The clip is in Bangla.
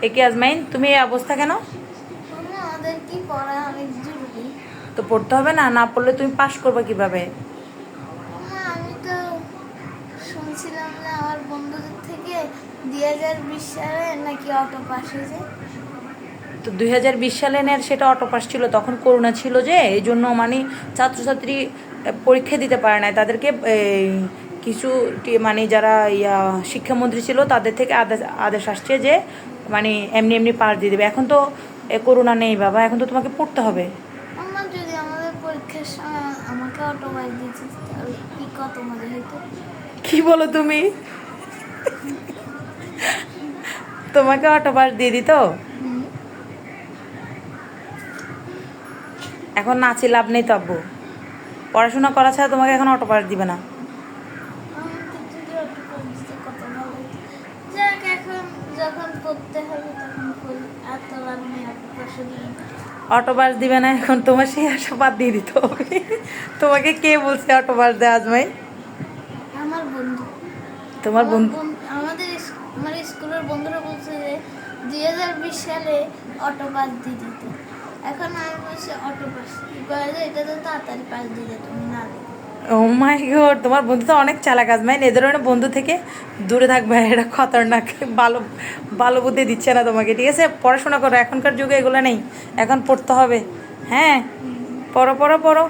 এ কি আজমাইন, তুমি এই অবস্থা কেন? আমাদের কি পড়া অনেক জরুরি। তো পড়তে হবে না, না পড়লে তুমি পাশ করবে কিভাবে? আমি তো শুনছিলাম যে আমার বন্ধুদের থেকে 2020 সালে নাকি অটো পাস হয়েছে। তো 2020 সালে নেন, সেটা অটো পাস ছিল, তখন করোনা ছিল, যে এই জন্য মানে ছাত্রছাত্রী পরীক্ষা দিতে পারে নাই, তাদেরকে কিছু মানে যারা শিক্ষামন্ত্রী ছিল তাদের থেকে আদেশ আদেশ আসছে যে মানে এমনি এমনি পাস দিয়ে দেবে। এখন তো করোনা নেই বাবা, এখন তো তোমাকে পড়তে হবে। আমার যদি আমাদের পরীক্ষার সময় আমাকে অটো পাস দিয়েছে তাহলে কি কত মজা হইতো। কি বলো তুমি? তোমাকে অটো পাস দিয়ে দিত? এখন নাচি লাভ নেই তো আব্বু, পড়াশোনা করা ছাড়া তোমাকে এখন অটো পাস দিবে না। আমাকে যদি অটো পাস দিতে কত ভালো হতো। যাক, এখন যখন পড়তে হবে তখন পড়ি, আর তো লাভ নেই অটো পাস দিই। অটো পাস দিবে না, এখন তোমার সেই আশা বাদ দিয়ে দিতে হবে। তোমাকে কে বলছে অটো পাস দেয় আজমাই? আমার বন্ধু, তোমার বন্ধু? আমার স্কুলের বন্ধুরা বলছে যে 2020 সালে অটো পাস দিয়ে দিত। এখন আমি বলছি অটো পাস কি করে যে এটা তো তাড়াতাড়ি পাস দিয়ে দেয়, তুমি না দিলে। ও মাই গড, তোমার বন্ধু তো অনেক চালাক আজমাইন, এ ধরনের বন্ধু থেকে দূরে থাকবে, এটা খতরনাক। ভালো ভালো বুদ্ধি দিচ্ছে না তোমাকে, ঠিক আছে? পড়াশোনা করো, এখনকার যুগে এগুলো নেই, এখন পড়তে হবে। হ্যাঁ, পড়ো পড়ো পড়ো।